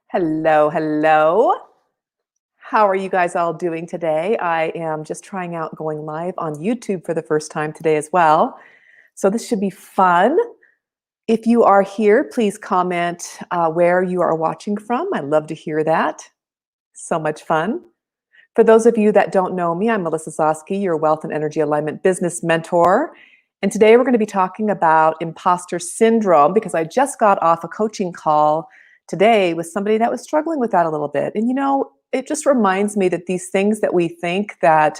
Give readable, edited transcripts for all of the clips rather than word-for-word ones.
Hello, hello. How are you guys all doing today? I am just trying out going live on YouTube for the first time today as well. So this should be fun. If you are here, please comment where you are watching from. I'd love to hear that. So much fun. For those of you that don't know me, I'm Melissa Zoske, your Wealth and Energy Alignment Business Mentor. And today we're going to be talking about imposter syndrome because I just got off a coaching call today with somebody that was struggling with that a little bit. And it just reminds me that these things that we think that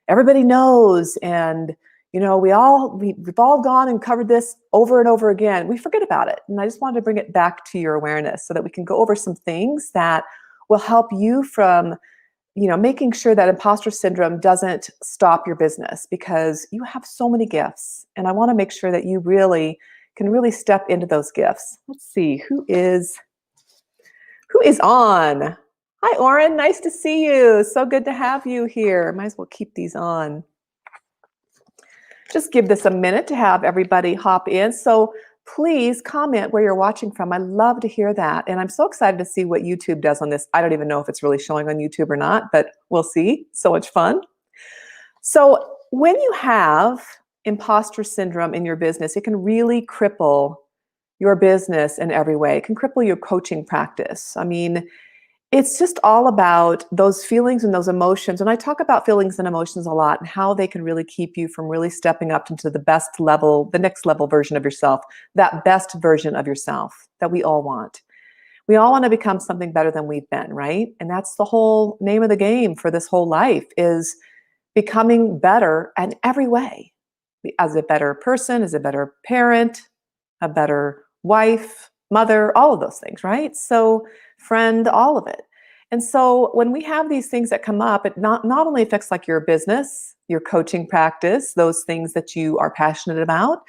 everybody knows and we've all gone and covered this over and over again, we forget about it. And I just wanted to bring it back to your awareness so that we can go over some things that will help you from making sure that imposter syndrome doesn't stop your business, because you have so many gifts. And I want to make sure that you can really step into those gifts. Let's see, who is on? Hi, Oren. Nice to see you. So good to have you here. Might as well keep these on. Just give this a minute to have everybody hop in. So please comment where you're watching from. I love to hear that. And I'm so excited to see what YouTube does on this. I don't even know if it's really showing on YouTube or not, but we'll see. So much fun. So when you have imposter syndrome in your business, it can really cripple your business in every way. It can cripple your coaching practice. I mean, it's just all about those feelings and those emotions. And I talk about feelings and emotions a lot and how they can really keep you from really stepping up into the best level, the next level version of yourself, that best version of yourself that we all want. We all want to become something better than we've been, right? And that's the whole name of the game for this whole life, is becoming better in every way. As a better person, as a better parent, a better wife, mother, all of those things, right? So friend, all of it. And so when we have these things that come up, it not only affects like your business, your coaching practice, those things that you are passionate about,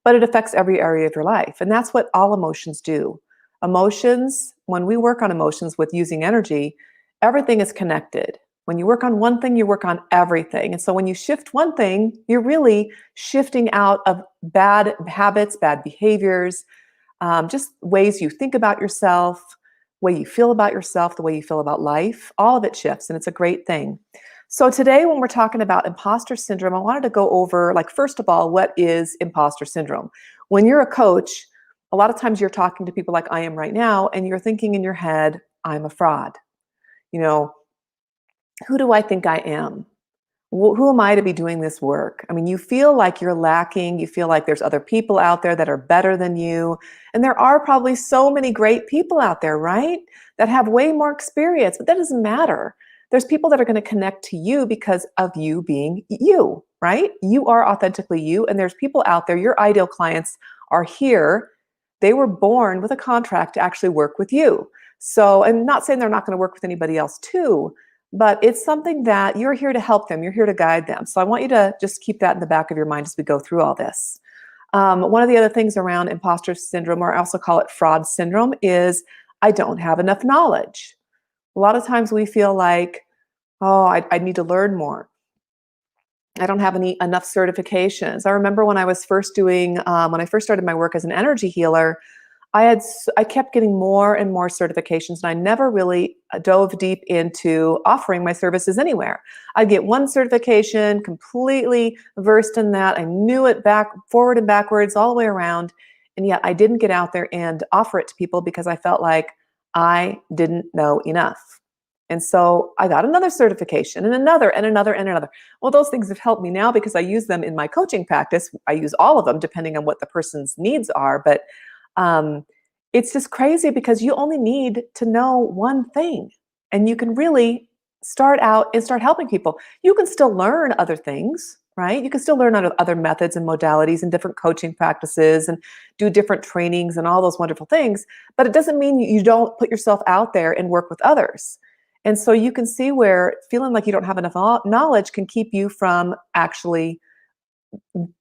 but it affects every area of your life. And that's what all emotions do. Emotions, when we work on emotions with using energy, everything is connected. When you work on one thing, you work on everything. And so when you shift one thing, you're really shifting out of bad habits, bad behaviors, just ways you think about yourself, way you feel about yourself, the way you feel about life. All of it shifts, and it's a great thing. So today, when we're talking about imposter syndrome, I wanted to go over, first of all, what is imposter syndrome? When you're a coach, a lot of times you're talking to people like I am right now, and you're thinking in your head, I'm a fraud. Who do I think I am? Who am I to be doing this work? I mean, you feel like you're lacking. You feel like there's other people out there that are better than you. And there are probably so many great people out there, right? That have way more experience, but that doesn't matter. There's people that are going to connect to you because of you being you, right? You are authentically you. And there's people out there, your ideal clients are here. They were born with a contract to actually work with you. So I'm not saying they're not going to work with anybody else too, but it's something that you're here to help them. You're here to guide them. So I want you to just keep that in the back of your mind as we go through all this. One of the other things around imposter syndrome, or I also call it fraud syndrome, is I don't have enough knowledge. A lot of times we feel like, oh, I need to learn more. I don't have enough certifications. I remember when I was first when I first started my work as an energy healer, I kept getting more and more certifications, and I never really dove deep into offering my services anywhere. I'd get one certification, completely versed in that. I knew it forward and backwards, all the way around, and yet I didn't get out there and offer it to people because I felt like I didn't know enough. And so I got another certification and another and another and another. Well, those things have helped me now because I use them in my coaching practice. I use all of them depending on what the person's needs are, but it's just crazy because you only need to know one thing, and you can really start out and start helping people. You can still learn other things, right? You can still learn other methods and modalities and different coaching practices and do different trainings and all those wonderful things, but it doesn't mean you don't put yourself out there and work with others. And so you can see where feeling like you don't have enough knowledge can keep you from actually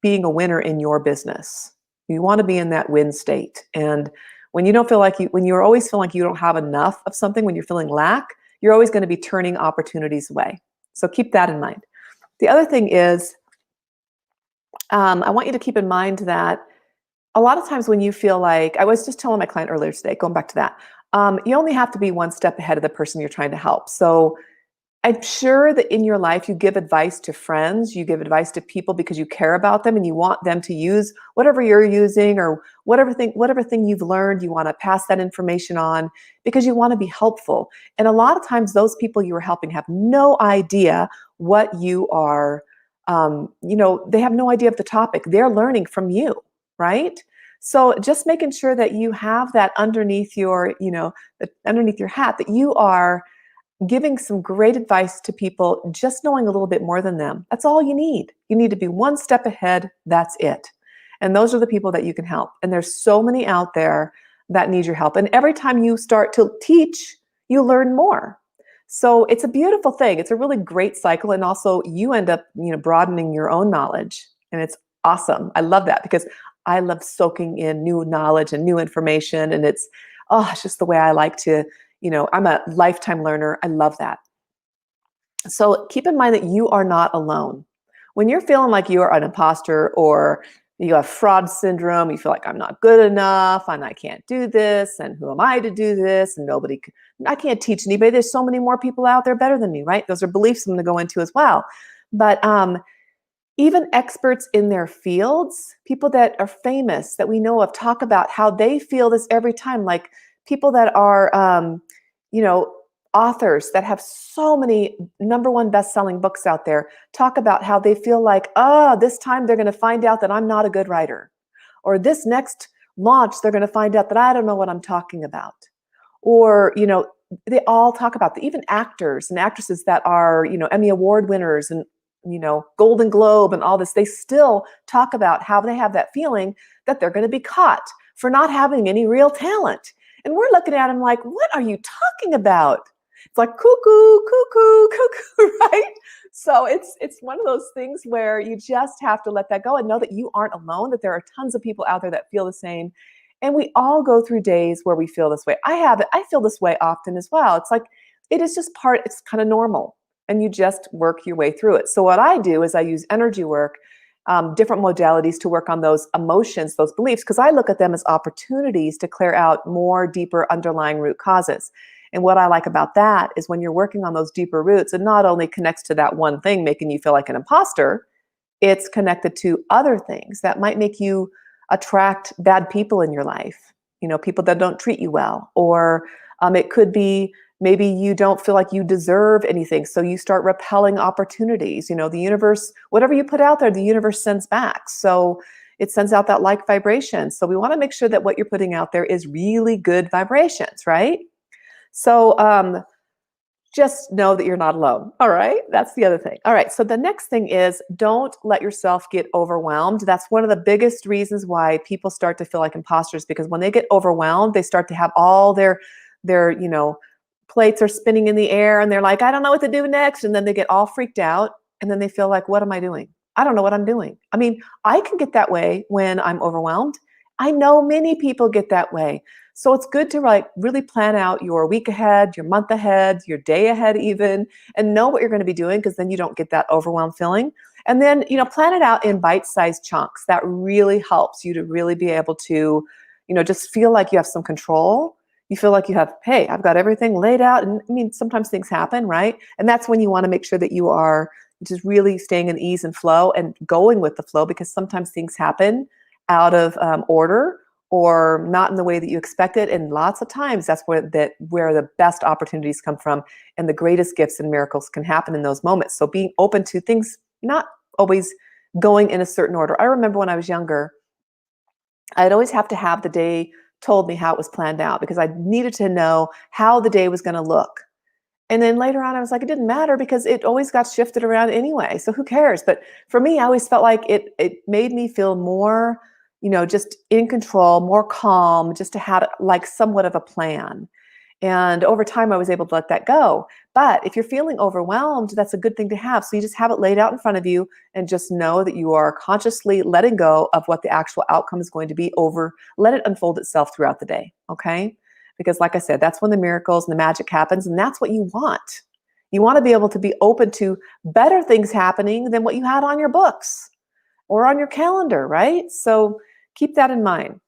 being a winner in your business. You want to be in that win state. And when you don't feel like when you're always feeling like you don't have enough of something, when you're feeling lack, you're always going to be turning opportunities away. So keep that in mind. The other thing is, I want you to keep in mind that a lot of times when you feel like, I was just telling my client earlier today, going back to that, You only have to be one step ahead of the person you're trying to help. So I'm sure that in your life, you give advice to friends, you give advice to people because you care about them and you want them to use whatever you're using or whatever thing you've learned, you want to pass that information on because you want to be helpful. And a lot of times those people you are helping have no idea what you are, they have no idea of the topic. They're learning from you, right? So just making sure that you have that underneath underneath your hat, that you are giving some great advice to people, just knowing a little bit more than them. That's all you need. You need to be one step ahead. That's it. And those are the people that you can help. And there's so many out there that need your help. And every time you start to teach, you learn more. So it's a beautiful thing. It's a really great cycle. And also you end up, broadening your own knowledge. And it's awesome. I love that because I love soaking in new knowledge and new information. And it's just the way I like to, I'm a lifetime learner. I love that. So keep in mind that you are not alone. When you're feeling like you are an imposter or you have fraud syndrome, you feel like I'm not good enough and I can't do this and who am I to do this and I can't teach anybody. There's so many more people out there better than me, right? Those are beliefs I'm going to go into as well. But even experts in their fields, people that are famous that we know of, talk about how they feel this every time. Like people that are, authors that have so many #1 best-selling books out there talk about how they feel like, this time they're going to find out that I'm not a good writer. Or this next launch, they're going to find out that I don't know what I'm talking about. Or, they all talk about even actors and actresses that are, Emmy Award winners and Golden Globe and all this, they still talk about how they have that feeling that they're going to be caught for not having any real talent. And we're looking at them like, what are you talking about? It's like cuckoo, cuckoo, cuckoo, right? So it's one of those things where you just have to let that go and know that you aren't alone, that there are tons of people out there that feel the same. And we all go through days where we feel this way. I feel this way often as well. It's like, it's kind of normal. And you just work your way through it. So what I do is I use energy work, different modalities to work on those emotions, those beliefs, because I look at them as opportunities to clear out more deeper underlying root causes. And what I like about that is when you're working on those deeper roots, it not only connects to that one thing making you feel like an imposter, it's connected to other things that might make you attract bad people in your life, people that don't treat you well. Or it could be maybe you don't feel like you deserve anything, so you start repelling opportunities. The universe, whatever you put out there, the universe sends back. So it sends out that like vibration. So we want to make sure that what you're putting out there is really good vibrations, right? So just know that you're not alone. All right. That's the other thing. All right. So the next thing is, don't let yourself get overwhelmed. That's one of the biggest reasons why people start to feel like imposters, because when they get overwhelmed, they start to have all their plates are spinning in the air and they're like, I don't know what to do next. And then they get all freaked out and then they feel like, what am I doing? I don't know what I'm doing. I mean, I can get that way when I'm overwhelmed. I know many people get that way. So it's good to really plan out your week ahead, your month ahead, your day ahead even, and know what you're going to be doing, because then you don't get that overwhelmed feeling. And then, plan it out in bite-sized chunks. That really helps you to really be able to, just feel like you have some control. You feel like you have, hey, I've got everything laid out. And I mean, sometimes things happen, right? And that's when you want to make sure that you are just really staying in ease and flow and going with the flow, because sometimes things happen out of order or not in the way that you expected. And lots of times that's where the best opportunities come from, and the greatest gifts and miracles can happen in those moments. So being open to things not always going in a certain order. I remember when I was younger, I'd always have to have the day told me how it was planned out, because I needed to know how the day was going to look. And then later on, I was like, it didn't matter because it always got shifted around anyway. So who cares? But for me, I always felt like it made me feel more, just in control, more calm, just to have like somewhat of a plan. And over time, I was able to let that go. But if you're feeling overwhelmed, that's a good thing to have. So you just have it laid out in front of you and just know that you are consciously letting go of what the actual outcome is going to be. Let it unfold itself throughout the day, okay? Because like I said, that's when the miracles and the magic happens, and that's what you want. You want to be able to be open to better things happening than what you had on your books or on your calendar, right? So keep that in mind.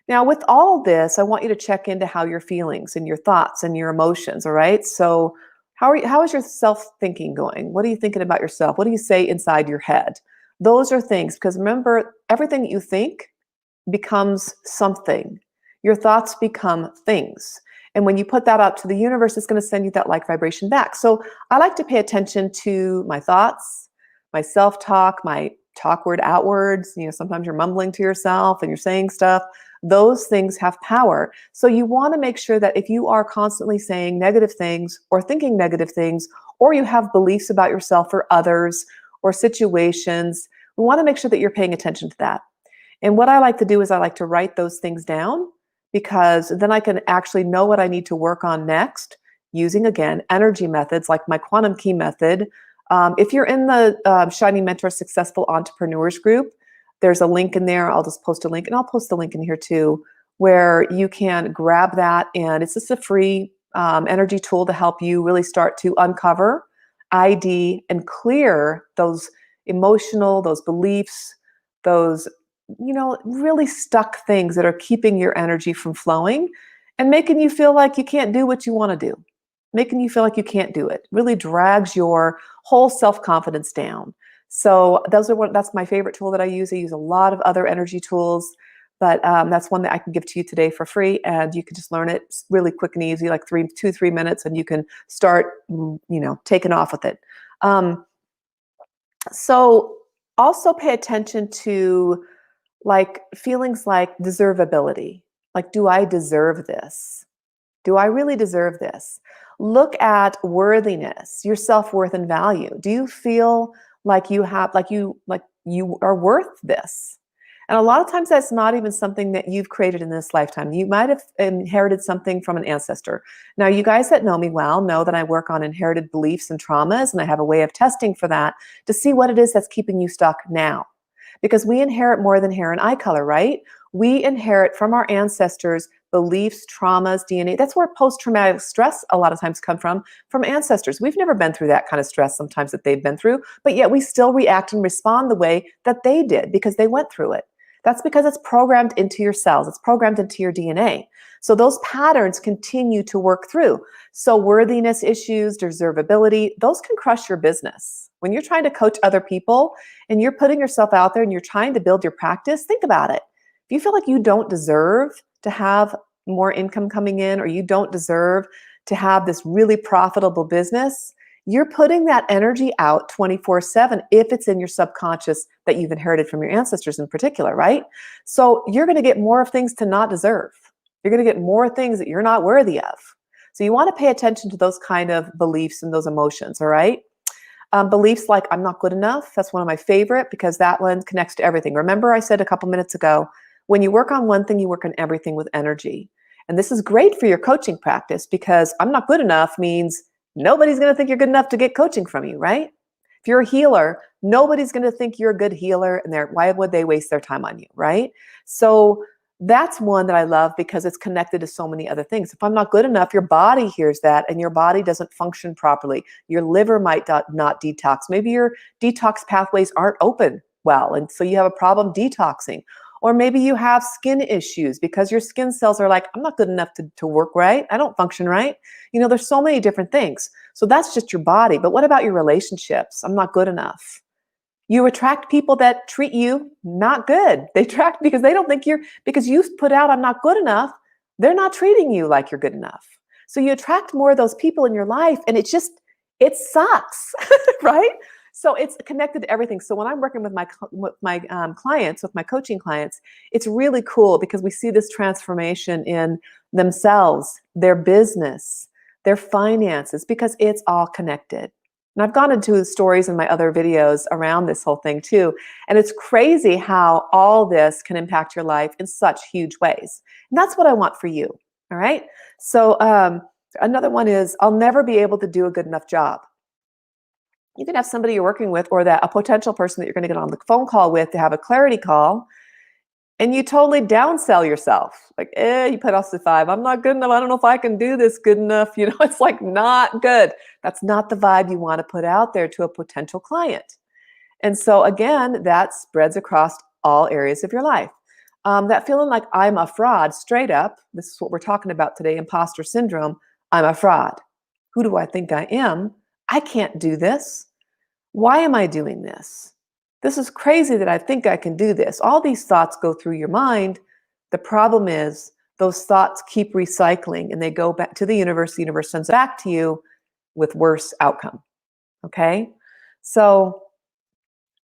Now, with all this, I want you to check into how your feelings and your thoughts and your emotions, all right? So, how is your self-thinking going? What are you thinking about yourself? What do you say inside your head? Those are things, because remember, everything that you think becomes something. Your thoughts become things. And when you put that out to the universe, it's going to send you that like vibration back. So I like to pay attention to my thoughts, my self-talk, my talk word outwards. Sometimes you're mumbling to yourself and you're saying stuff. Those things have power. So you want to make sure that if you are constantly saying negative things or thinking negative things, or you have beliefs about yourself or others or situations, we want to make sure that you're paying attention to that. And what I like to do is I like to write those things down, because then I can actually know what I need to work on next using, again, energy methods like my quantum key method. If you're in the Shining Mentor Successful Entrepreneurs group, there's a link in there. I'll just post a link, and I'll post a link in here too, where you can grab that. And it's just a free energy tool to help you really start to uncover, ID, and clear those emotional, those beliefs, those really stuck things that are keeping your energy from flowing and making you feel like you can't do what you want to do, making you feel like you can't do it. Really drags your whole self-confidence down. So that's my favorite tool that I use. I use a lot of other energy tools, but that's one that I can give to you today for free, and you can just learn it. It's really quick and easy, like 3 minutes, and you can start, taking off with it. So also pay attention to like feelings like deservability. Like, do I deserve this? Do I really deserve this? Look at worthiness, your self-worth and value. Do you feel like you are worth this? And a lot of times that's not even something that you've created in this lifetime. You might have inherited something from an ancestor. Now, you guys that know me well know that I work on inherited beliefs and traumas, and I have a way of testing for that to see what it is that's keeping you stuck now. Because we inherit more than hair and eye color, right? We inherit from our ancestors beliefs, traumas, DNA. That's where post-traumatic stress a lot of times come from ancestors. We've never been through that kind of stress sometimes that they've been through, but yet we still react and respond the way that they did because they went through it. That's because it's programmed into your cells. It's programmed into your DNA. So those patterns continue to work through. So worthiness issues, deservability, those can crush your business. When you're trying to coach other people and you're putting yourself out there and you're trying to build your practice, think about it. If you feel like you don't deserve to have more income coming in, or you don't deserve to have this really profitable business, you're putting that energy out 24/7 if it's in your subconscious that you've inherited from your ancestors in particular, right? So you're going to get more of things to not deserve. You're going to get more things that you're not worthy of. So you want to pay attention to those kind of beliefs and those emotions, all right? Beliefs like I'm not good enough, that's one of my favorite, because that one connects to everything. Remember I said a couple minutes ago, when you work on one thing, you work on everything with energy. And this is great for your coaching practice, because I'm not good enough means nobody's going to think you're good enough to get coaching from you, right? If you're a healer, nobody's going to think you're a good healer, and why would they waste their time on you, right? So that's one that I love because it's connected to so many other things. If I'm not good enough, your body hears that and your body doesn't function properly. Your liver might not detox. Maybe your detox pathways aren't open well, and so you have a problem detoxing. Or maybe you have skin issues because your skin cells are like, I'm not good enough to work right. I don't function right. There's so many different things. So that's just your body. But what about your relationships? I'm not good enough. You attract people that treat you not good. They attract because they don't think because you put out, I'm not good enough. They're not treating you like you're good enough. So you attract more of those people in your life, and it sucks, right? So it's connected to everything. So when I'm working with my clients, with my coaching clients, it's really cool because we see this transformation in themselves, their business, their finances, because it's all connected. And I've gone into stories in my other videos around this whole thing too. And it's crazy how all this can impact your life in such huge ways. And that's what I want for you. All right. So another one is, I'll never be able to do a good enough job. You can have somebody you're working with, or a potential person that you're going to get on the phone call with to have a clarity call, and you totally downsell yourself. Like, you put us to 5. I'm not good enough. I don't know if I can do this good enough. It's like not good. That's not the vibe you want to put out there to a potential client. And so again, that spreads across all areas of your life. That feeling like I'm a fraud, straight up, this is what we're talking about today, imposter syndrome. I'm a fraud. Who do I think I am? I can't do this. Why am I doing this? This is crazy that I think I can do this. All these thoughts go through your mind. The problem is those thoughts keep recycling and they go back to the universe. The universe sends it back to you with worse outcome. Okay? So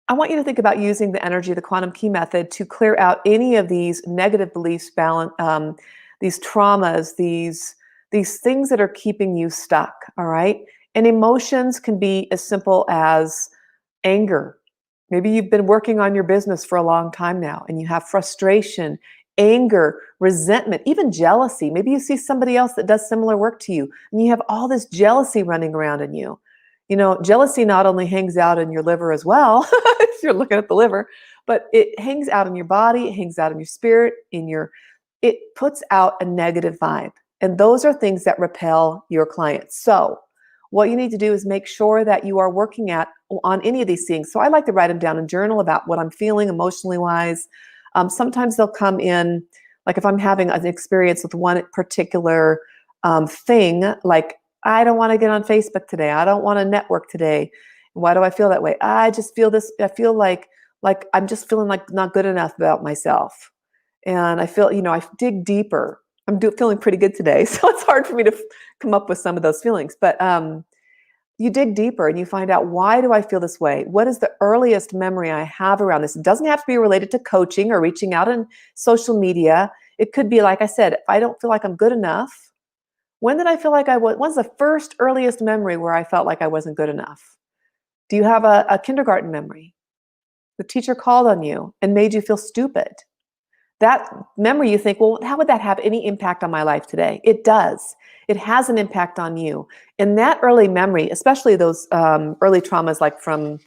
I want you to think about using the energy of the quantum key method to clear out any of these negative beliefs, these traumas, these things that are keeping you stuck. All right. And emotions can be as simple as anger. Maybe you've been working on your business for a long time now and you have frustration, anger, resentment, even jealousy. Maybe you see somebody else that does similar work to you and you have all this jealousy running around in you. You know, jealousy not only hangs out in your liver as well, if you're looking at the liver, but it hangs out in your body, it hangs out in your spirit, it puts out a negative vibe. And those are things that repel your clients. So what you need to do is make sure that you are working on any of these things. So I like to write them down and journal about what I'm feeling emotionally wise. Sometimes they'll come in, like if I'm having an experience with one particular thing, like I don't want to get on Facebook today. I don't want to network today. Why do I feel that way? I just feel this. I feel like I'm just feeling like not good enough about myself. And I feel, I dig deeper. I'm feeling pretty good today. So it's hard for me to come up with some of those feelings. But you dig deeper and you find out, why do I feel this way? What is the earliest memory I have around this? It doesn't have to be related to coaching or reaching out on social media. It could be, like I said, if I don't feel like I'm good enough, when did I feel like I was? When's the first earliest memory where I felt like I wasn't good enough? Do you have a kindergarten memory? The teacher called on you and made you feel stupid. That memory, you think, well, how would that have any impact on my life today? It does. It has an impact on you. And that early memory, especially those early traumas like from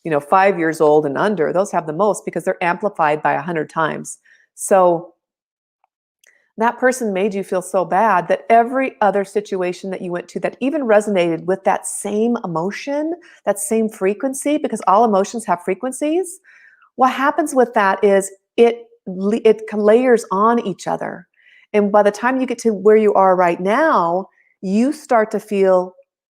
5 years old and under, those have the most because they're amplified by 100 times. So that person made you feel so bad that every other situation that you went to that even resonated with that same emotion, that same frequency, because all emotions have frequencies, what happens with that is it layers on each other. And by the time you get to where you are right now, you start to feel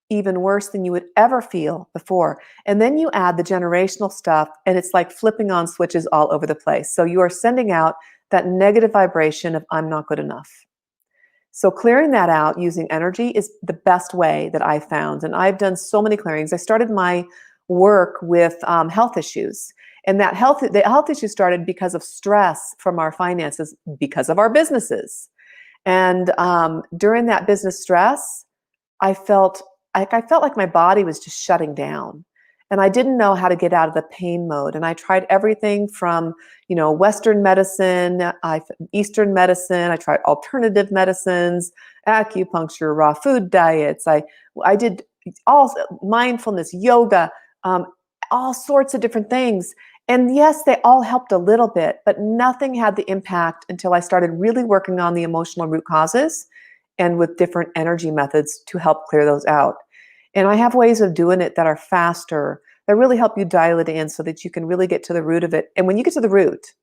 even worse than you would ever feel before. And then you add the generational stuff, and it's like flipping on switches all over the place. So you are sending out that negative vibration of I'm not good enough. So clearing that out using energy is the best way that I found. And I've done so many clearings. I started my work with health issues. And the health issue started because of stress from our finances, because of our businesses. And during that business stress, I felt like my body was just shutting down. And I didn't know how to get out of the pain mode. And I tried everything from, Western medicine, Eastern medicine. I tried alternative medicines, acupuncture, raw food diets. I did all mindfulness, yoga, all sorts of different things. And yes, they all helped a little bit, but nothing had the impact until I started really working on the emotional root causes and with different energy methods to help clear those out. And I have ways of doing it that are faster, that really help you dial it in so that you can really get to the root of it. And when you get to the root,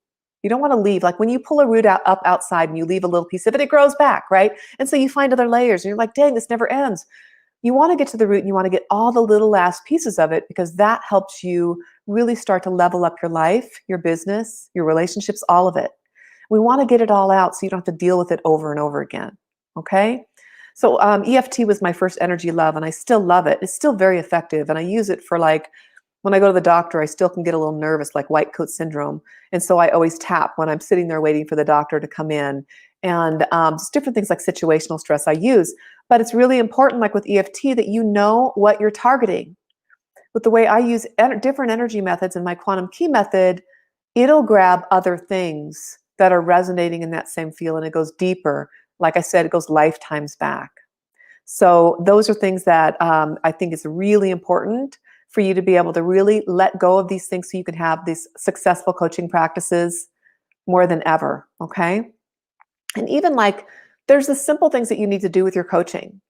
you don't want to leave. Like when you pull a root up outside and you leave a little piece of it, it grows back, right? And so you find other layers and you're like, dang, this never ends. You want to get to the root and you want to get all the little last pieces of it, because that helps you really start to level up your life, your business, your relationships, all of it. We want to get it all out so you don't have to deal with it over and over again. Okay? So EFT was my first energy love, and I still love it. It's still very effective, and I use it for when I go to the doctor, I still can get a little nervous, like white coat syndrome. And so I always tap when I'm sitting there waiting for the doctor to come in. And just different things like situational stress I use. But it's really important, like with EFT, that you know what you're targeting. With the way I use different energy methods in my quantum key method, it'll grab other things that are resonating in that same field, and it goes deeper. Like I said, it goes lifetimes back. So those are things that I think is really important for you to be able to really let go of these things so you can have these successful coaching practices more than ever, okay? And even there's the simple things that you need to do with your coaching,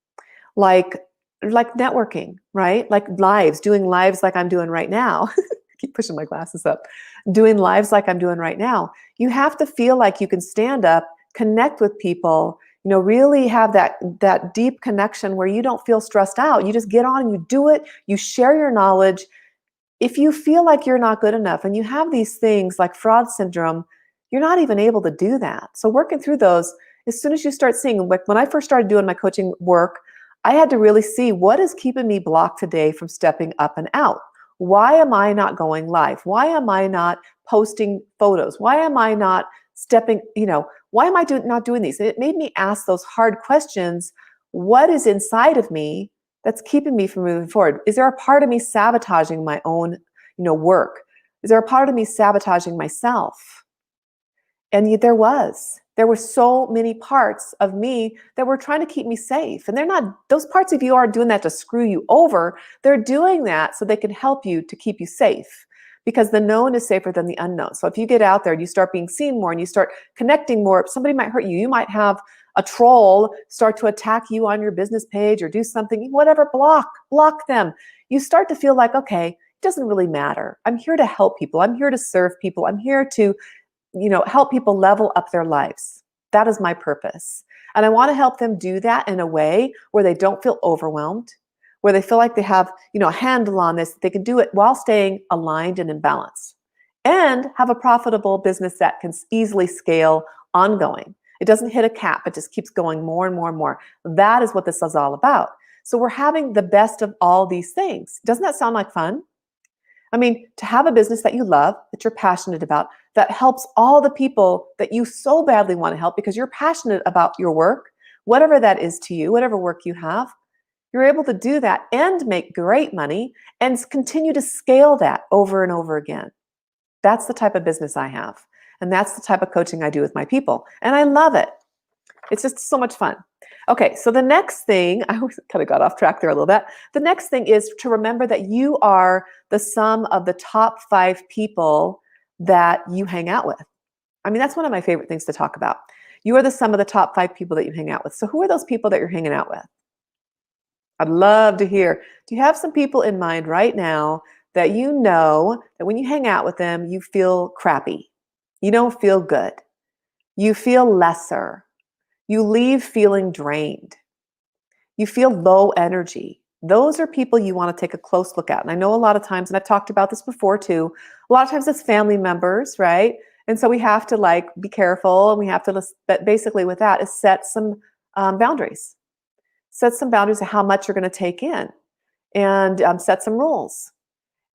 like networking, right? Like lives, doing lives like I'm doing right now. I keep pushing my glasses up. doing lives like I'm doing right now. You have to feel like you can stand up, connect with people, really have that deep connection where you don't feel stressed out. You just get on and you do it, you share your knowledge. If you feel like you're not good enough and you have these things like fraud syndrome, you're not even able to do that. So working through those, as soon as you start seeing, like when I first started doing my coaching work, I had to really see what is keeping me blocked today from stepping up and out. Why am I not going live? Why am I not posting photos? Why am I not stepping, why am I not doing these? And it made me ask those hard questions. What is inside of me that's keeping me from moving forward? Is there a part of me sabotaging my own, work? Is there a part of me sabotaging myself? And yet there were so many parts of me that were trying to keep me safe. And those parts of you aren't doing that to screw you over. They're doing that so they can help you to keep you safe, because the known is safer than the unknown. So if you get out there and you start being seen more and you start connecting more, somebody might hurt you. You might have a troll start to attack you on your business page or do something, whatever, block them. You start to feel like, okay, it doesn't really matter. I'm here to help people. I'm here to serve people. I'm here to help people level up their lives. That is my purpose. And I want to help them do that in a way where they don't feel overwhelmed, where they feel like they have, a handle on this, they can do it while staying aligned and in balance, and have a profitable business that can easily scale ongoing. It doesn't hit a cap, it just keeps going more and more and more. That is what this is all about. So we're having the best of all these things. Doesn't that sound like fun? I mean, to have a business that you love, that you're passionate about, that helps all the people that you so badly want to help because you're passionate about your work, whatever that is to you, whatever work you have, you're able to do that and make great money and continue to scale that over and over again. That's the type of business I have. And that's the type of coaching I do with my people. And I love it. It's just so much fun. Okay, so the next thing, I kind of got off track there a little bit. The next thing is to remember that you are the sum of the top 5 people that you hang out with. I mean, that's one of my favorite things to talk about. You are the sum of the top 5 people that you hang out with. So who are those people that you're hanging out with? I'd love to hear. Do you have some people in mind right now that you know that when you hang out with them, you feel crappy? You don't feel good. You feel lesser. You leave feeling drained. You feel low energy. Those are people you want to take a close look at. And I know a lot of times, and I've talked about this before too, a lot of times it's family members, right? And so we have to be careful, and we have to, but basically with that is set some boundaries. Set some boundaries of how much you're going to take in, and set some rules.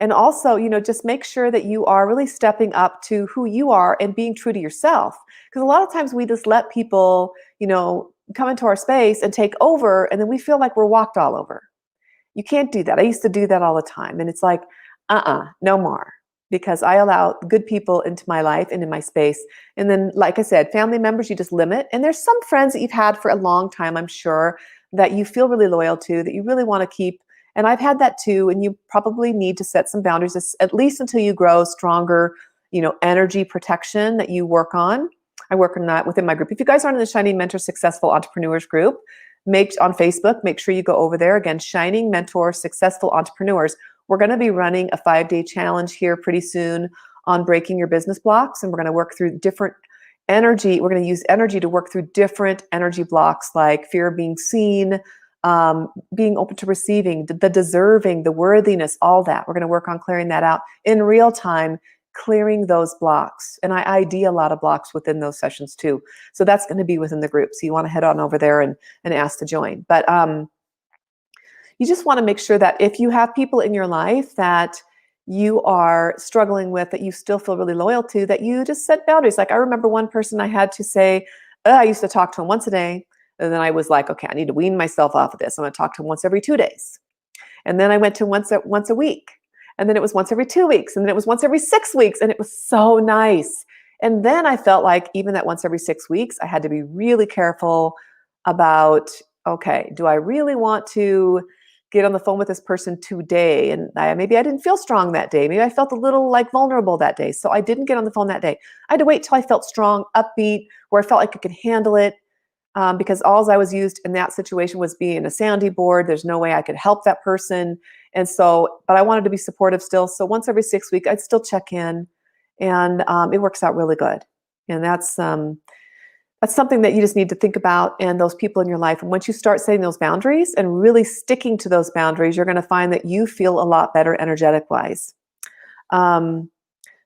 And also, just make sure that you are really stepping up to who you are and being true to yourself. Because a lot of times we just let people, come into our space and take over, and then we feel like we're walked all over. You can't do that. I used to do that all the time. And it's like, no more. Because I allow good people into my life and in my space. And then, like I said, family members, you just limit. And there's some friends that you've had for a long time, I'm sure, that you feel really loyal to, that you really want to keep. And I've had that too. And you probably need to set some boundaries, at least until you grow stronger, energy protection that you work on. I work on that within my group. If you guys aren't in the Shining Mentor Successful Entrepreneurs group, on Facebook, make sure you go over there. Again, Shining Mentor Successful Entrepreneurs. We're going to be running a 5-day challenge here pretty soon on breaking your business blocks. And we're going to work through different energy. We're going to use energy to work through different energy blocks, like fear of being seen, being open to receiving, the deserving, the worthiness, all that. We're going to work on clearing that out in real time, clearing those blocks. And I ID a lot of blocks within those sessions too. So that's going to be within the group. So you want to head on over there and ask to join. But you just want to make sure that if you have people in your life that you are struggling with, that you still feel really loyal to, that you just set boundaries. Like I remember one person I had to say, I used to talk to him once a day. And then I was like, okay, I need to wean myself off of this. I'm going to talk to him once every 2 days. And then I went to once a week. And then it was once every 2 weeks. And then it was once every 6 weeks. And it was so nice. And then I felt like even that once every 6 weeks, I had to be really careful about, okay, do I really want to get on the phone with this person today? And maybe I didn't feel strong that day. Maybe I felt a little vulnerable that day. So I didn't get on the phone that day. I had to wait till I felt strong, upbeat, where I felt like I could handle it. Because all I was used in that situation was being a sounding board. There's no way I could help that person. And so, but I wanted to be supportive still. So once every 6 weeks, I'd still check in And it works out really good. And that's something that you just need to think about and those people in your life. And once you start setting those boundaries and really sticking to those boundaries, you're going to find that you feel a lot better energetic wise.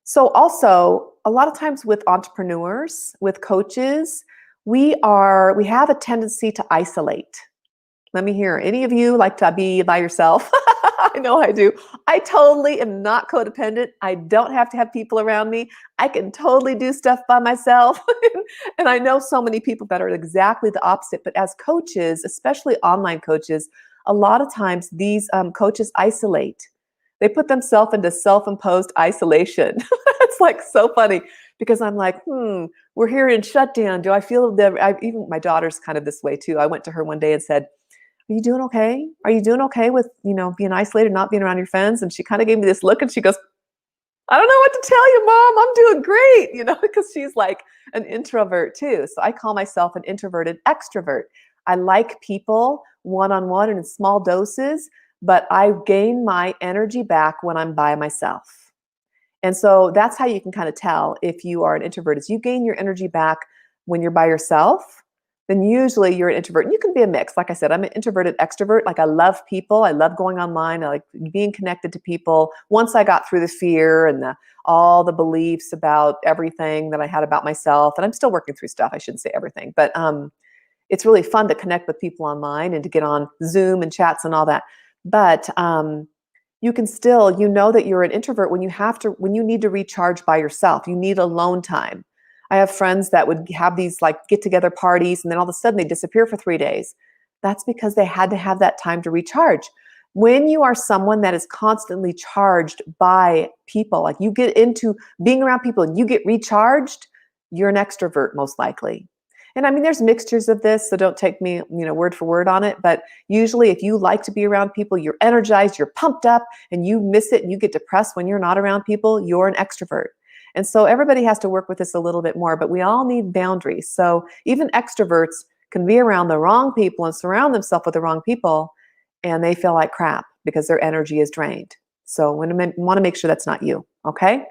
So also, a lot of times with entrepreneurs, with coaches, we have a tendency to isolate. Let me hear. Any of you like to be by yourself? I know I do. I totally am not codependent. I don't have to have people around me. I can totally do stuff by myself. And I know so many people that are exactly the opposite. But as coaches, especially online coaches, a lot of times these coaches isolate. They put themselves into self-imposed isolation. It's like so funny because I'm like, we're here in shutdown. Do I feel even my daughter's kind of this way too. I went to her one day and said, are you doing okay? Are you doing okay with, being isolated, not being around your friends? And she kind of gave me this look and she goes, I don't know what to tell you, Mom. I'm doing great, because she's like an introvert too. So I call myself an introverted extrovert. I like people one-on-one and in small doses, but I gain my energy back when I'm by myself. And so that's how you can kind of tell if you are an introvert is you gain your energy back when you're by yourself. Then usually you're an introvert. And you can be a mix. Like I said, I'm an introverted extrovert. Like I love people. I love going online. I like being connected to people. Once I got through the fear and all the beliefs about everything that I had about myself, and I'm still working through stuff. I shouldn't say everything, but it's really fun to connect with people online and to get on Zoom and chats and all that. But you can still, that you're an introvert when you need to recharge by yourself. You need alone time. I have friends that would have these like get together parties and then all of a sudden they disappear for 3 days. That's because they had to have that time to recharge. When you are someone that is constantly charged by people, like you get into being around people and you get recharged, you're an extrovert most likely. And I mean, there's mixtures of this, so don't take me, word for word on it. But usually if you like to be around people, you're energized, you're pumped up, and you miss it and you get depressed when you're not around people, you're an extrovert. And so everybody has to work with this a little bit more, but we all need boundaries. So even extroverts can be around the wrong people and surround themselves with the wrong people, and they feel like crap because their energy is drained. So we want to make sure that's not you, okay?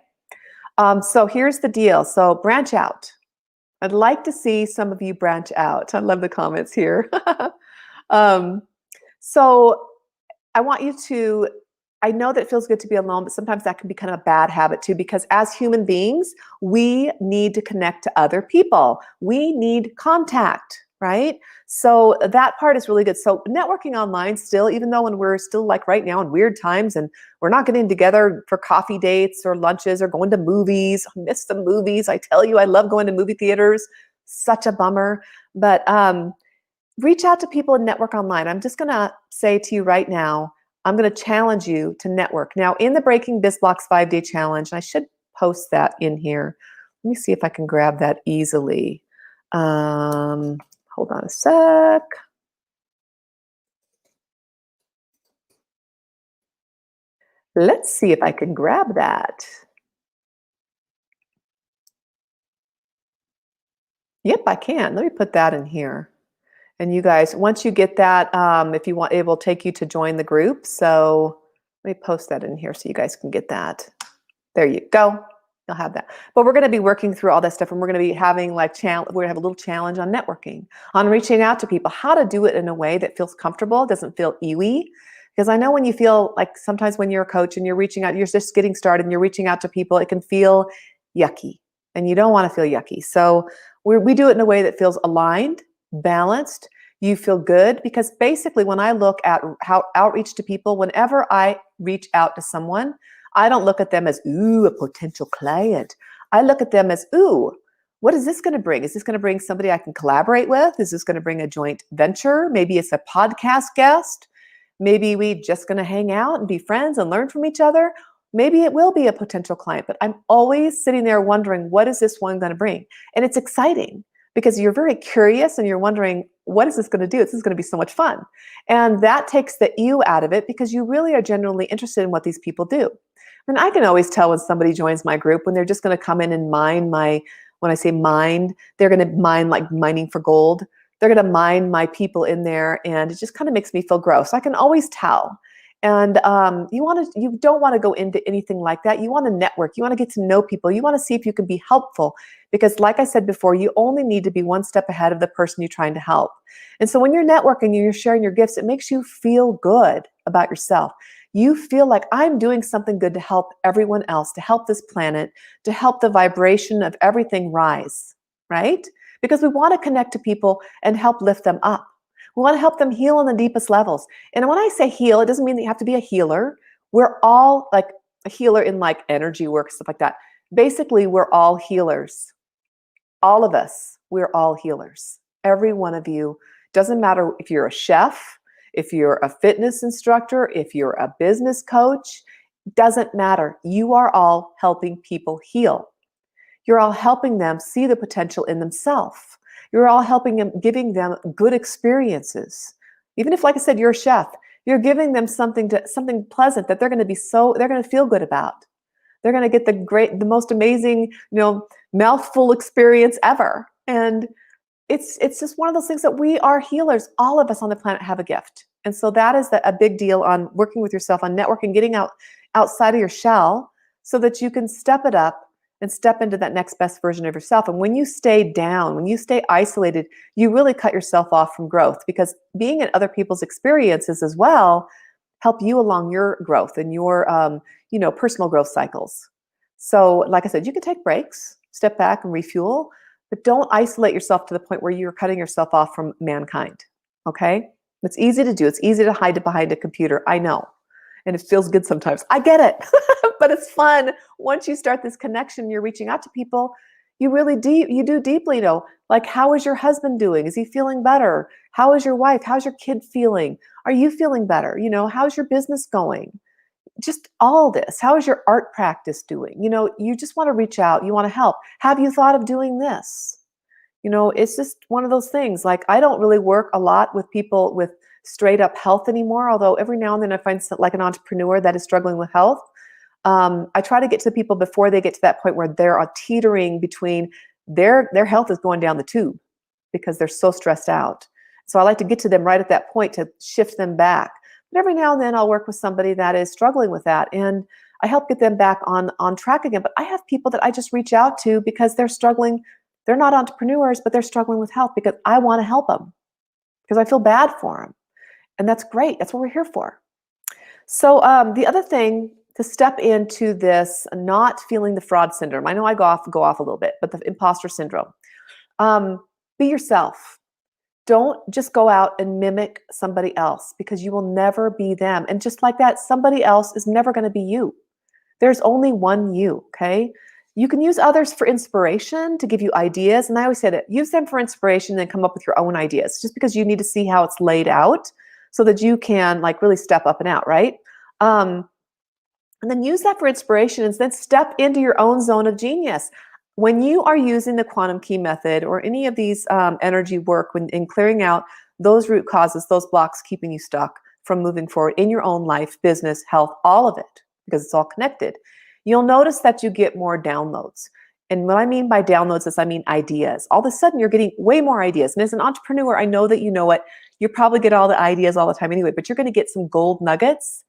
So here's the deal. So branch out. I'd like to see some of you branch out. I love the comments here. So I want you to, I know that it feels good to be alone, but sometimes that can be kind of a bad habit too, because as human beings, we need to connect to other people. We need contact, right? So that part is really good. So networking online still, even though when we're still like right now in weird times and we're not getting together for coffee dates or lunches or going to movies. I miss the movies. I tell you, I love going to movie theaters. Such a bummer. But reach out to people and network online. I'm just going to say to you right now, I'm going to challenge you to network. Now, in the Breaking Biz Blocks 5-day challenge, and I should post that in here. Let me see if I can grab that easily. Hold on a sec. Let's see if I can grab that. Yep, I can. Let me put that in here. And you guys, once you get that, if you want, it will take you to join the group. So let me post that in here so you guys can get that. There you go. You'll have that. But we're going to be working through all that stuff, and we're going to be having like we're going to have a little challenge on networking, on reaching out to people, how to do it in a way that feels comfortable, doesn't feel ewy. Because I know when you feel like sometimes when you're a coach and you're reaching out, you're just getting started and you're reaching out to people, it can feel yucky, and you don't want to feel yucky. So we do it in a way that feels aligned, balanced. You feel good, because basically when I look at how outreach to people, whenever I reach out to someone, I don't look at them as, ooh, a potential client. I look at them as, ooh, what is this going to bring? Is this going to bring somebody I can collaborate with? Is this going to bring a joint venture? Maybe it's a podcast guest. Maybe we just going to hang out and be friends and learn from each other. Maybe it will be a potential client, but I'm always sitting there wondering, what is this one going to bring? And it's exciting because you're very curious and you're wondering, what is this going to do? This is going to be so much fun. And that takes the you out of it because you really are genuinely interested in what these people do. And I can always tell when somebody joins my group, when they're just going to come in and mine when I say mine, they're going to mine like mining for gold. They're going to mine my people in there, and it just kind of makes me feel gross. I can always tell. And you don't want to go into anything like that. You want to network. You want to get to know people. You want to see if you can be helpful. Because like I said before, you only need to be one step ahead of the person you're trying to help. And so when you're networking and you're sharing your gifts, it makes you feel good about yourself. You feel like I'm doing something good to help everyone else, to help this planet, to help the vibration of everything rise, right? Because we want to connect to people and help lift them up. We want to help them heal on the deepest levels. And when I say heal, it doesn't mean that you have to be a healer. We're all like a healer in like energy work, stuff like that. Basically, we're all healers. All of us, we're all healers. Every one of you. Doesn't matter if you're a chef, if you're a fitness instructor, if you're a business coach, doesn't matter. You are all helping people heal. You're all helping them see the potential in themselves. You're all helping them, giving them good experiences. Even if, like I said, you're a chef, you're giving them something pleasant that they're going to feel good about. They're going to get the most amazing, mouthful experience ever. And it's just one of those things that we are healers. All of us on the planet have a gift. And so that is a big deal on working with yourself, on networking, getting outside of your shell so that you can step it up and step into that next best version of yourself. And when you stay down, when you stay isolated, you really cut yourself off from growth, because being in other people's experiences as well help you along your growth and your personal growth cycles. So like I said, you can take breaks, step back and refuel, but don't isolate yourself to the point where you're cutting yourself off from mankind. Okay? It's easy to do. It's easy to hide behind a computer. I know. And it feels good sometimes. I get it. But it's fun. Once you start this connection, you're reaching out to people, you do deeply know, like, how is your husband doing? Is he feeling better? How is your wife? How's your kid feeling? Are you feeling better? How's your business going? Just all this. How is your art practice doing? You just want to reach out. You want to help. Have you thought of doing this? It's just one of those things. Like, I don't really work a lot with people with straight up health anymore, although every now and then I find like an entrepreneur that is struggling with health. I try to get to the people before they get to that point where they're teetering between their health is going down the tube because they're so stressed out. So I like to get to them right at that point to shift them back. But every now and then I'll work with somebody that is struggling with that, and I help get them back on track again. But I have people that I just reach out to because they're struggling. They're not entrepreneurs, but they're struggling with health, because I want to help them, because I feel bad for them. And that's great. That's what we're here for. So the other thing, to step into this not feeling the fraud syndrome. I know I go off a little bit, but the imposter syndrome. Be yourself. Don't just go out and mimic somebody else, because you will never be them. And just like that, somebody else is never going to be you. There's only one you, okay? You can use others for inspiration, to give you ideas. And I always say that, use them for inspiration, then come up with your own ideas, just because you need to see how it's laid out so that you can like really step up and out, right? And then use that for inspiration, and then step into your own zone of genius. When you are using the quantum key method or any of these energy work in clearing out those root causes, those blocks keeping you stuck from moving forward in your own life, business, health, all of it, because it's all connected, you'll notice that you get more downloads. And what I mean by downloads is, I mean ideas. All of a sudden, you're getting way more ideas. And as an entrepreneur, I know that you know it. You probably get all the ideas all the time anyway, but you're going to get some gold nuggets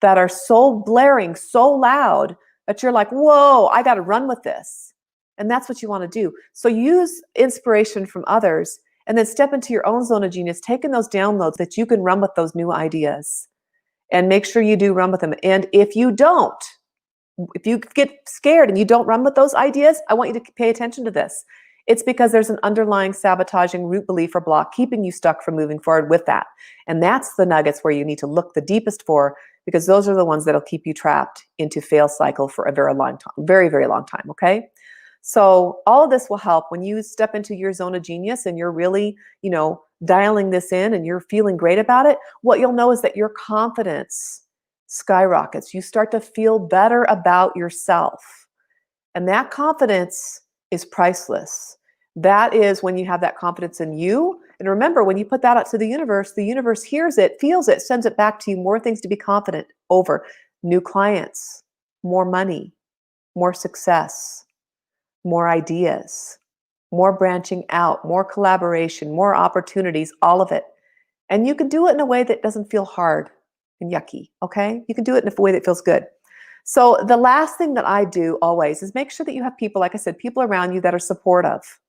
that are so blaring, so loud, that you're like, whoa, I got to run with this. And that's what you want to do. So use inspiration from others, and then step into your own zone of genius, taking those downloads that you can run with those new ideas. And make sure you do run with them. And if you get scared and you don't run with those ideas, I want you to pay attention to this. It's because there's an underlying sabotaging root belief or block keeping you stuck from moving forward with that. And that's the nuggets where you need to look the deepest for, because those are the ones that'll keep you trapped into fail cycle for a very long time, very, very long time, okay? So all of this will help when you step into your zone of genius and you're really, dialing this in and you're feeling great about it. What you'll know is that your confidence skyrockets. You start to feel better about yourself. And that confidence is priceless. That is when you have that confidence in you. And remember, when you put that out to the universe hears it, feels it, sends it back to you, more things to be confident over. New clients, more money, more success, more ideas, more branching out, more collaboration, more opportunities, all of it. And you can do it in a way that doesn't feel hard. and yucky, okay? You can do it in a way that feels good. So the last thing that I do always is make sure that you have people, like I said, people around you that are supportive.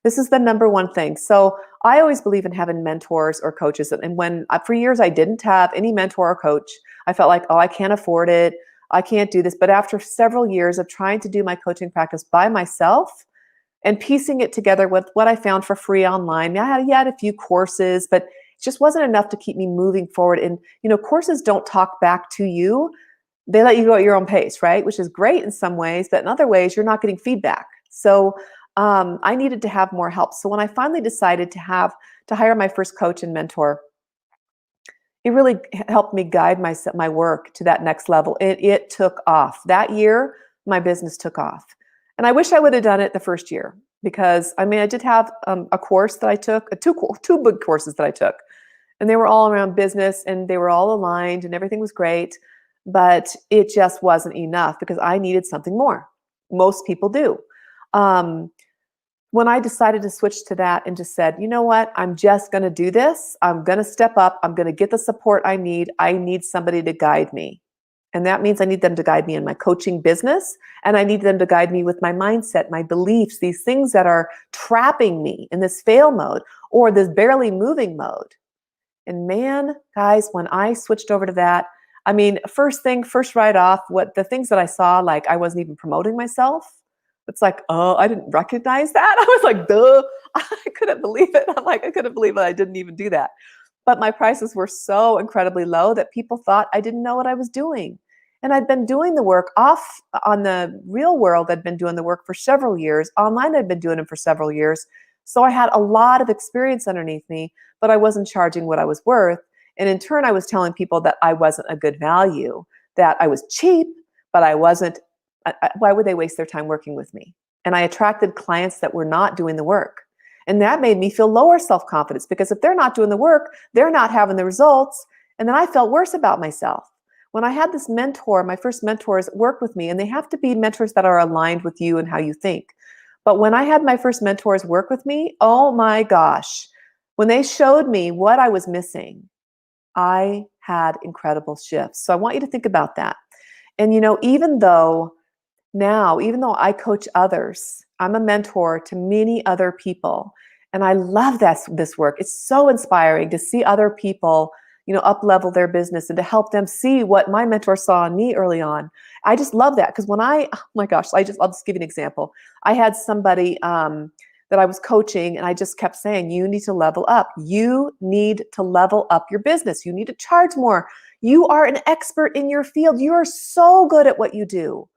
This is the number one thing. So I always believe in having mentors or coaches. And when for years I didn't have any mentor or coach, I felt like, oh, I can't afford it. I can't do this. But after several years of trying to do my coaching practice by myself and piecing it together with what I found for free online, I had a few courses, but it just wasn't enough to keep me moving forward. And, courses don't talk back to you. They let you go at your own pace, right? Which is great in some ways, but in other ways, you're not getting feedback. So I needed to have more help. So when I finally decided to hire my first coach and mentor, it really helped me guide my work to that next level. It took off. That year, my business took off. And I wish I would have done it the first year because, I did have a course that I took, two big courses that I took. And they were all around business and they were all aligned and everything was great. But it just wasn't enough because I needed something more. Most people do. When I decided to switch to that and just said, you know what, I'm just going to do this. I'm going to step up. I'm going to get the support I need. I need somebody to guide me. And that means I need them to guide me in my coaching business. And I need them to guide me with my mindset, my beliefs, these things that are trapping me in this fail mode or this barely moving mode. And man, guys, when I switched over to that, first right off, the things that I saw, like I wasn't even promoting myself. It's like, oh, I didn't recognize that. I was like, duh, I couldn't believe it. I couldn't believe it. I didn't even do that. But my prices were so incredibly low that people thought I didn't know what I was doing. And I'd been doing the work off on the real world. I'd been doing the work for several years. Online, I'd been doing it for several years. So I had a lot of experience underneath me, but I wasn't charging what I was worth. And in turn, I was telling people that I wasn't a good value, that I was cheap, but I wasn't. Why would they waste their time working with me? And I attracted clients that were not doing the work. And that made me feel lower self-confidence because if they're not doing the work, they're not having the results. And then I felt worse about myself. When I had this mentor, my first mentors work with me, and they have to be mentors that are aligned with you and how you think. But when I had my first mentors work with me, oh my gosh, when they showed me what I was missing, I had incredible shifts. So I want you to think about that. And even though I coach others, I'm a mentor to many other people. And I love this work. It's so inspiring to see other people, up-level their business and to help them see what my mentor saw in me early on. I just love that because oh my gosh, I'll just give you an example. I had somebody that I was coaching and I just kept saying, you need to level up. You need to level up your business. You need to charge more. You are an expert in your field. You are so good at what you do.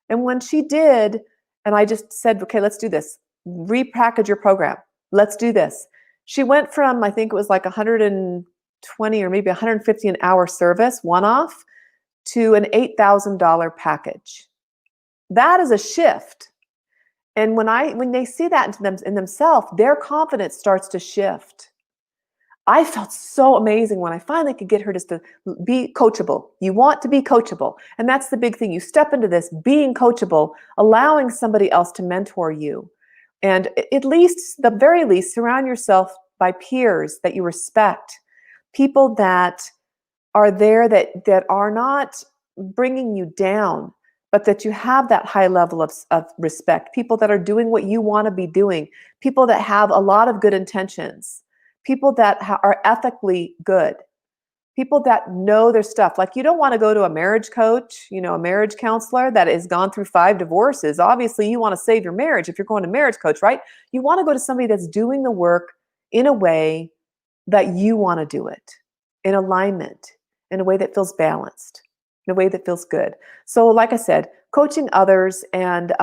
And when she did, and I just said, okay, let's do this. Repackage your program. Let's do this. She went from, I think it was like 120 or maybe 150 an hour service, one-off, to an $8,000 package. That is a shift. And when they see that in themselves, their confidence starts to shift. I felt so amazing when I finally could get her just to be coachable. You want to be coachable. And that's the big thing. You step into this being coachable, allowing somebody else to mentor you. And the very least, surround yourself by peers that you respect, people that are there that are not bringing you down, but that you have that high level of respect, people that are doing what you want to be doing, people that have a lot of good intentions, people that are ethically good, people that know their stuff. Like you don't want to go to a marriage coach, a marriage counselor that has gone through 5 divorces. Obviously, you want to save your marriage if you're going to marriage coach, right? You want to go to somebody that's doing the work in a way that you want to do it, in alignment, in a way that feels balanced, in a way that feels good. So like I said, coaching others and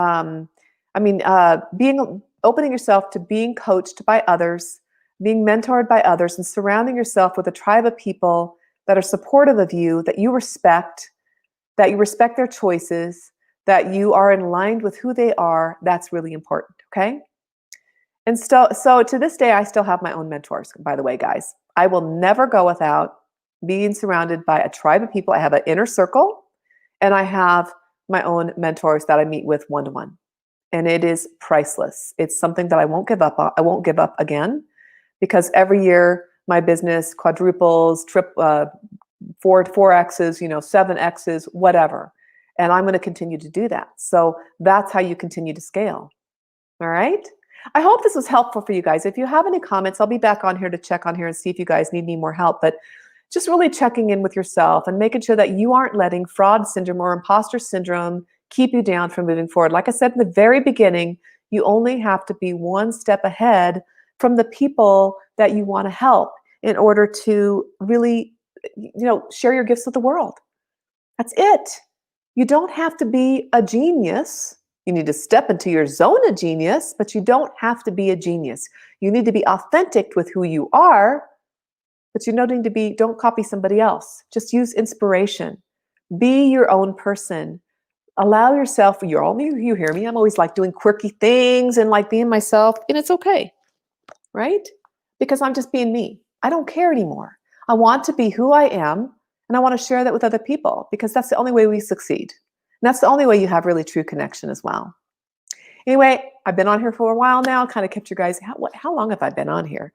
opening yourself to being coached by others, being mentored by others, and surrounding yourself with a tribe of people that are supportive of you, that you respect their choices, that you are in line with who they are. That's really important, okay? And so to this day, I still have my own mentors, by the way, guys. I will never go without being surrounded by a tribe of people. I have an inner circle, and I have my own mentors that I meet with one-to-one. And it is priceless. It's something that I won't give up on. I won't give up again, because every year my business quadruples, four X's, 7 X's, whatever. And I'm going to continue to do that. So that's how you continue to scale. All right. I hope this was helpful for you guys. If you have any comments, I'll be back on here to check on here and see if you guys need any more help. But just really checking in with yourself and making sure that you aren't letting fraud syndrome or imposter syndrome keep you down from moving forward. Like I said in the very beginning, you only have to be one step ahead from the people that you want to help in order to really, share your gifts with the world. That's it. You don't have to be a genius. You need to step into your zone of genius, but you don't have to be a genius. You need to be authentic with who you are, but you don't need to be, don't copy somebody else. Just use inspiration. Be your own person. Allow yourself, you hear me, I'm always like doing quirky things and like being myself, and it's okay, right? Because I'm just being me. I don't care anymore. I want to be who I am, and I want to share that with other people because that's the only way we succeed. And that's the only way you have really true connection as well. Anyway, I've been on here for a while now, kind of kept you guys, how long have I been on here?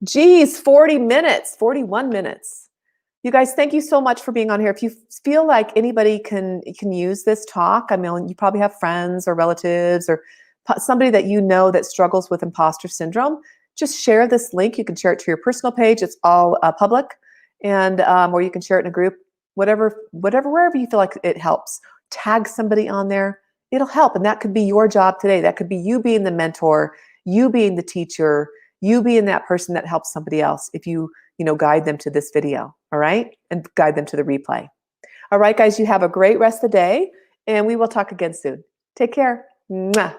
Geez, 40 minutes, 41 minutes. You guys, thank you so much for being on here. If you feel like anybody can use this talk, I mean, you probably have friends or relatives or somebody that you know that struggles with imposter syndrome, just share this link. You can share it to your personal page. It's all public, and or you can share it in a group, wherever you feel like it helps. Tag somebody on there. It'll help, and that could be your job today. That could be you being the mentor, you being the teacher, you being that person that helps somebody else if you guide them to this video, all right? And guide them to the replay. All right, guys, you have a great rest of the day, and we will talk again soon. Take care. Mwah.